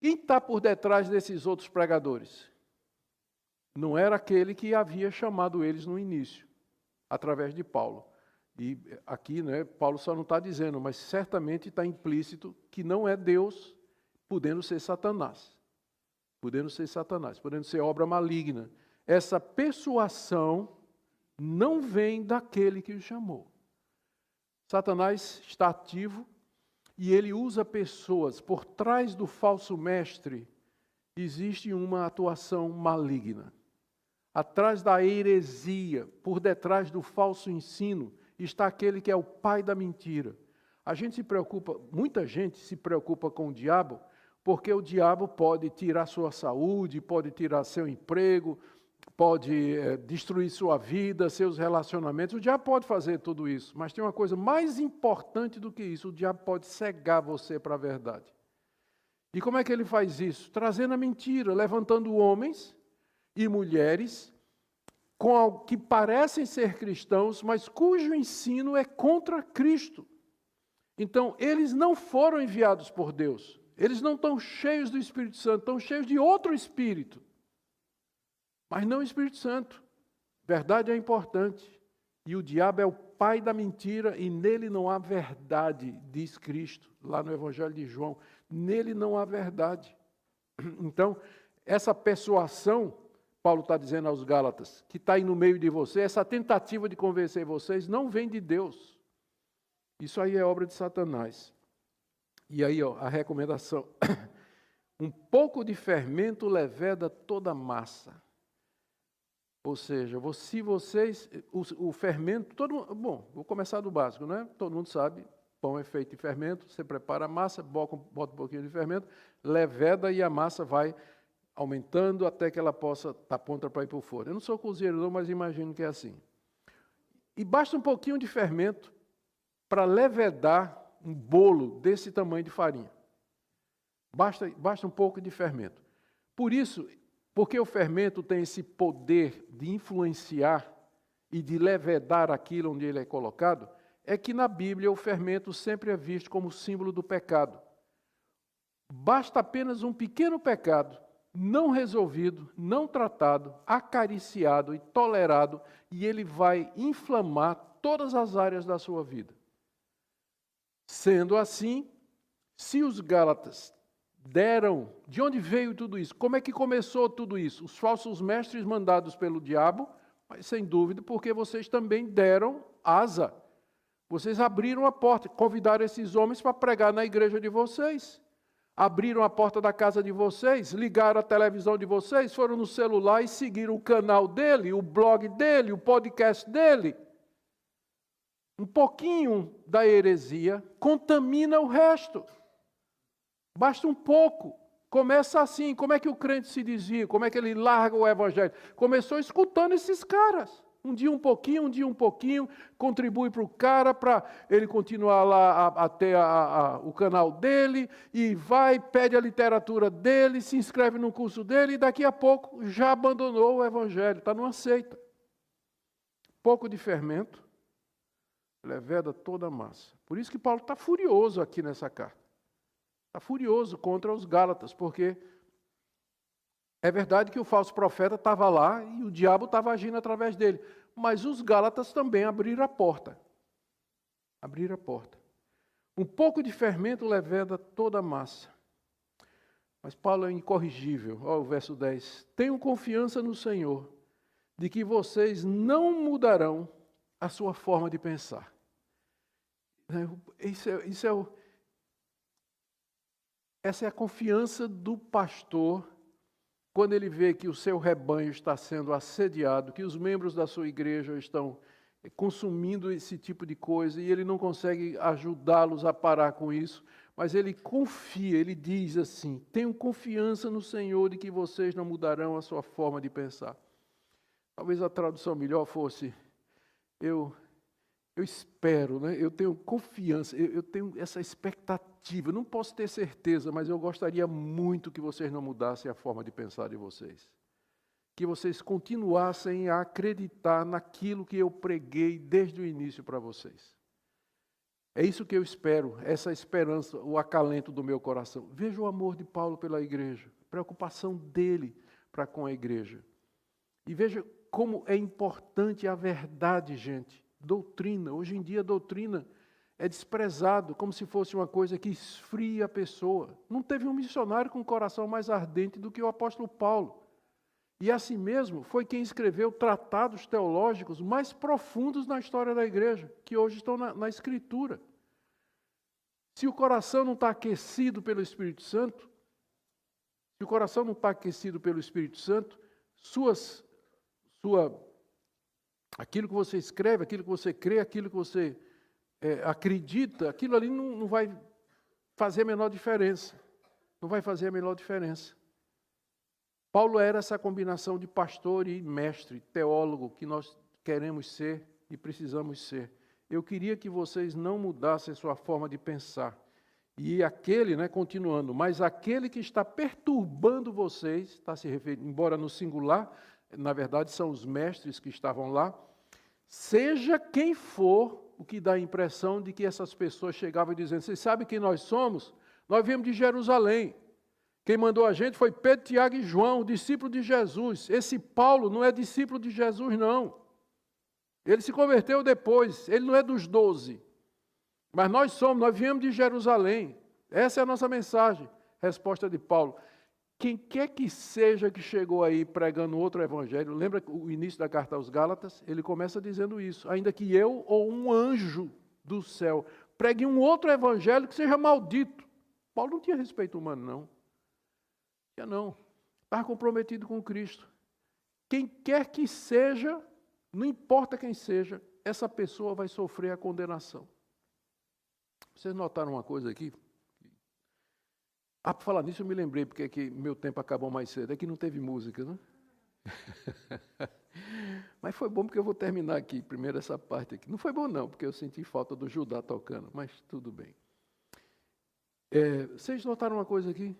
Quem está por detrás desses outros pregadores? Não era aquele que havia chamado eles no início, através de Paulo. E aqui, né, Paulo só não está dizendo, mas certamente está implícito que não é Deus, podendo ser Satanás. Podendo ser Satanás, podendo ser obra maligna. Essa persuasão não vem daquele que o chamou. Satanás está ativo e ele usa pessoas. Por trás do falso mestre existe uma atuação maligna. Atrás da heresia, por detrás do falso ensino, está aquele que é o pai da mentira. A gente se preocupa, muita gente se preocupa com o diabo, porque o diabo pode tirar sua saúde, pode tirar seu emprego, pode destruir sua vida, seus relacionamentos. O diabo pode fazer tudo isso, mas tem uma coisa mais importante do que isso: o diabo pode cegar você para a verdade. E como é que ele faz isso? Trazendo a mentira, levantando homens e mulheres que parecem ser cristãos, mas cujo ensino é contra Cristo. Então, eles não foram enviados por Deus. Eles não estão cheios do Espírito Santo, estão cheios de outro Espírito. Mas não o Espírito Santo. Verdade é importante. E o diabo é o pai da mentira e nele não há verdade, diz Cristo, lá no Evangelho de João. Nele não há verdade. Então, essa persuasão, Paulo está dizendo aos Gálatas, que está aí no meio de você, essa tentativa de convencer vocês, não vem de Deus. Isso aí é obra de Satanás. E aí, a recomendação. Um pouco de fermento leveda toda a massa. Ou seja, se vocês, o fermento, bom, vou começar do básico, né? Todo mundo sabe, pão é feito de fermento, você prepara a massa, bota um pouquinho de fermento, leveda e a massa vai aumentando até que ela possa estar pronta para ir para o forno. Eu não sou cozinheiro não, mas imagino que é assim. E basta um pouquinho de fermento para levedar um bolo desse tamanho de farinha. Basta um pouco de fermento. Por isso, porque o fermento tem esse poder de influenciar e de levedar aquilo onde ele é colocado, é que na Bíblia o fermento sempre é visto como símbolo do pecado. Basta apenas um pequeno pecado, não resolvido, não tratado, acariciado e tolerado, e ele vai inflamar todas as áreas da sua vida. Sendo assim, se os Gálatas deram, de onde veio tudo isso? Como é que começou tudo isso? Os falsos mestres mandados pelo diabo, mas sem dúvida, porque vocês também deram asa. Vocês abriram a porta, convidaram esses homens para pregar na igreja de vocês. Abriram a porta da casa de vocês, ligaram a televisão de vocês, foram no celular e seguiram o canal dele, o blog dele, o podcast dele. Um pouquinho da heresia contamina o resto. Basta um pouco. Começa assim. Como é que o crente se desvia? Como é que ele larga o evangelho? Começou escutando esses caras. Um dia um pouquinho, contribui para o cara, para ele continuar lá até o canal dele, e vai, pede a literatura dele, se inscreve no curso dele, e daqui a pouco já abandonou o evangelho, está numa seita. Pouco de fermento leveda toda a massa. Por isso que Paulo está furioso aqui nessa carta. Está furioso contra os Gálatas, porque é verdade que o falso profeta estava lá e o diabo estava agindo através dele. Mas os Gálatas também abriram a porta. Abriram a porta. Um pouco de fermento leveda toda a massa. Mas Paulo é incorrigível. Olha o verso 10. Tenham confiança no Senhor, de que vocês não mudarão a sua forma de pensar. Essa é a confiança do pastor quando ele vê que o seu rebanho está sendo assediado, que os membros da sua igreja estão consumindo esse tipo de coisa e ele não consegue ajudá-los a parar com isso, mas ele confia, ele diz assim: tenham confiança no Senhor de que vocês não mudarão a sua forma de pensar. Talvez a tradução melhor fosse: eu espero, né? Eu tenho confiança, eu tenho essa expectativa, não posso ter certeza, mas eu gostaria muito que vocês não mudassem a forma de pensar de vocês. Que vocês continuassem a acreditar naquilo que eu preguei desde o início para vocês. É isso que eu espero, essa esperança, o acalento do meu coração. Veja o amor de Paulo pela igreja, a preocupação dele para com a igreja. E veja como é importante a verdade, gente. Doutrina, hoje em dia a doutrina é desprezado, como se fosse uma coisa que esfria a pessoa. Não teve um missionário com um coração mais ardente do que o apóstolo Paulo. E assim mesmo foi quem escreveu tratados teológicos mais profundos na história da igreja, que hoje estão na Escritura. Se o coração não está aquecido pelo Espírito Santo, aquilo que você escreve, aquilo que você crê, aquilo que você acredita, aquilo ali não vai fazer a menor diferença. Não vai fazer a menor diferença. Paulo era essa combinação de pastor e mestre, teólogo, que nós queremos ser e precisamos ser. Eu queria que vocês não mudassem sua forma de pensar. E aquele, continuando, mas aquele que está perturbando vocês, está se referindo, embora no singular, na verdade são os mestres que estavam lá, seja quem for, o que dá a impressão de que essas pessoas chegavam dizendo, vocês sabem quem nós somos? Nós viemos de Jerusalém. Quem mandou a gente foi Pedro, Tiago e João, discípulo de Jesus. Esse Paulo não é discípulo de Jesus, não. Ele se converteu depois, ele não é dos 12. Mas nós viemos de Jerusalém. Essa é a nossa mensagem. Resposta de Paulo. Quem quer que seja que chegou aí pregando outro evangelho, lembra o início da carta aos Gálatas? Ele começa dizendo isso. Ainda que eu ou um anjo do céu pregue um outro evangelho que seja maldito. Paulo não tinha respeito humano, não. Não, estava comprometido com Cristo. Quem quer que seja, não importa quem seja, essa pessoa vai sofrer a condenação. Vocês notaram uma coisa aqui? Para falar nisso eu me lembrei, porque que meu tempo acabou mais cedo, é que não teve música, né? Mas foi bom porque eu vou terminar aqui, primeiro essa parte aqui. Não foi bom não, porque eu senti falta do Judá tocando, mas tudo bem. Vocês notaram uma coisa aqui?